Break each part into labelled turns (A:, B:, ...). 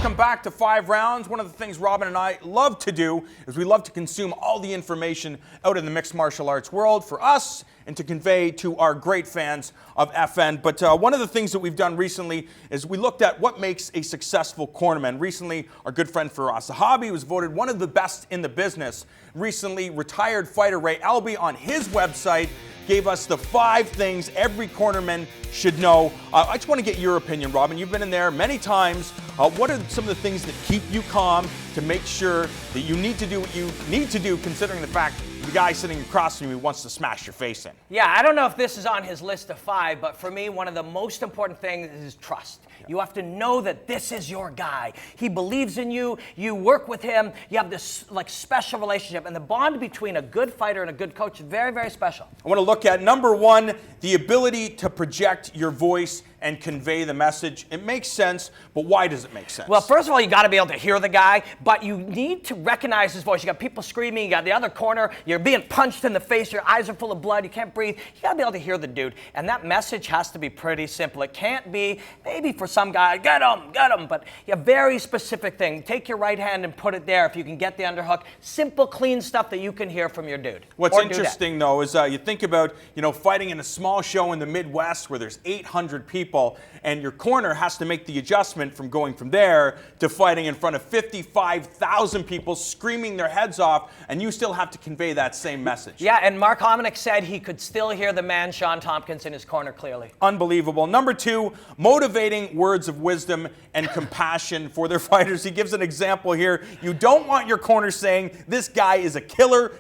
A: Welcome back to 5 Rounds. One of the things Robin and I love to do is we love to consume all the information out in the mixed martial arts world for us and to convey to our great fans of FN. But one of the things that we've done recently is we looked at what makes a successful cornerman. Recently, our good friend Firas Zahabi was voted one of the best in the business. Recently, retired fighter Ray Elbe on his website gave us the 5 things every cornerman should know. I just want to get your opinion, Robin. You've been in there many times. What are some of the things that keep you calm to make sure that you need to do what you need to do, considering the fact the guy sitting across from you wants to smash your face in?
B: Yeah, I don't know if this is on his list of 5, but for me, one of the most important things is trust. You have to know that this is your guy. He believes in you. You work with him. You have this like special relationship, and the bond between a good fighter and a good coach is very, very special.
A: I want to look at number 1, the ability to project your voice and convey the message. It makes sense, but why does it make sense?
B: Well, first of all, you got to be able to hear the guy, but you need to recognize his voice. You got people screaming, you got the other corner, you're being punched in the face, your eyes are full of blood, you can't breathe. You got to be able to hear the dude, and that message has to be pretty simple. It can't be, maybe for some guy, get him, but a very specific thing. Take your right hand and put it there if you can get the underhook. Simple, clean stuff that you can hear from your dude.
A: What's interesting, though, is you think about, fighting in a small show in the Midwest where there's 800 people, and your corner has to make the adjustment from going from there to fighting in front of 55,000 people screaming their heads off, and you still have to convey that same message.
B: Yeah, and Mark Hominick said he could still hear the man Sean Tompkins in his corner clearly.
A: Unbelievable. Number 2, motivating words of wisdom and compassion for their fighters. He gives an example here. You don't want your corner saying, this guy is a killer,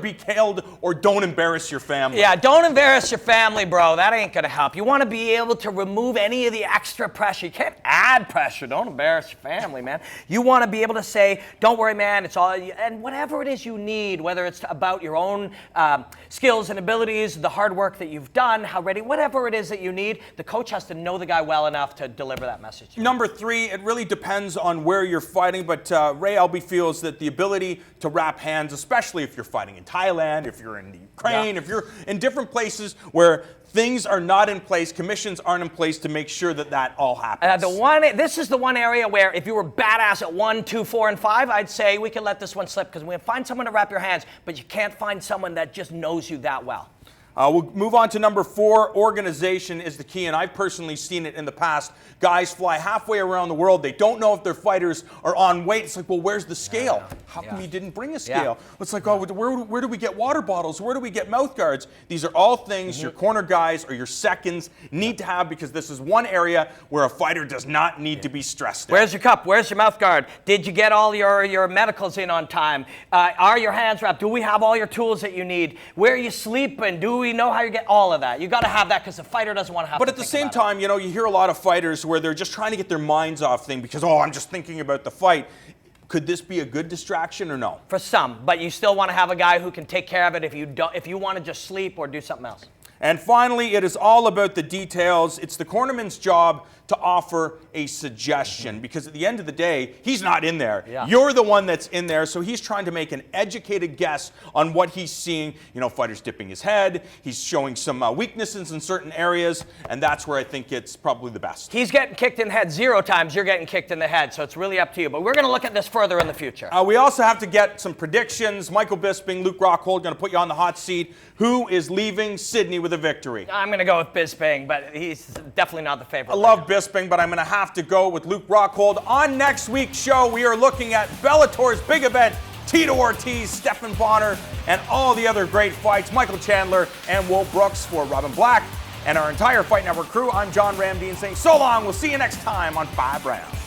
A: be killed, or don't embarrass your family.
B: Yeah, don't embarrass your family, bro. That ain't gonna help. You want to be able to remove any of the extra pressure. You can't add pressure. Don't embarrass your family, man. You want to be able to say, don't worry, man, it's all, and whatever it is you need, whether it's about your own skills and abilities, the hard work that you've done, how ready, whatever it is that you need, the coach has to know the guy well enough to deliver that message.
A: Number 3, it really depends on where you're fighting, but Ray Elbe feels that the ability to wrap hands, especially if you're fighting in Thailand, if you're in Ukraine, if you're in different places where things are not in place, commissions aren't in place to make sure that that all happens.
B: This is the one area where if you were badass at 1, 2, 4, and 5, I'd say we can let this one slip because we can find someone to wrap your hands, but you can't find someone that just knows you that well.
A: We'll move on to number 4. Organization is the key, and I've personally seen it in the past. Guys fly halfway around the world. They don't know if their fighters are on weight. It's like, well, where's the scale? How come you didn't bring a scale? It's like, oh, where do we get water bottles? Where do we get mouth guards? These are all things your corner guys or your seconds need to have, because this is one area where a fighter does not need to be stressed out.
B: Where's your cup? Where's your mouth guard? Did you get all your medicals in on time? Are your hands wrapped? Do we have all your tools that you need? Where are you sleeping? Do we know how you get all of that? You got to have that because the fighter doesn't want to have
A: to. But
B: to
A: at the same time, you hear a lot of fighters where they're just trying to get their minds off things because, I'm just thinking about the fight. Could this be a good distraction or no?
B: For some, but you still want to have a guy who can take care of it if you want to just sleep or do something else.
A: And finally, it is all about the details. It's the cornerman's job to offer a suggestion, because at the end of the day, he's not in there. You're the one that's in there, so he's trying to make an educated guess on what he's seeing. Fighters dipping his head, he's showing some weaknesses in certain areas, and that's where I think it's probably the best.
B: He's getting kicked in the head 0 times, you're getting kicked in the head, so it's really up to you. But we're going to look at this further in the future.
A: We also have to get some predictions. Michael Bisping, Luke Rockhold, going to put you on the hot seat. Who is leaving Sydney with a victory?
B: I'm going to go with Bisping, but he's definitely not the favorite.
A: I love Bisping, but I'm going to have to go with Luke Rockhold. On next week's show, we are looking at Bellator's big event, Tito Ortiz, Stephan Bonner, and all the other great fights. Michael Chandler and Will Brooks for Robin Black and our entire Fight Network crew. I'm John Ramdeen saying so long. We'll see you next time on 5 Rounds.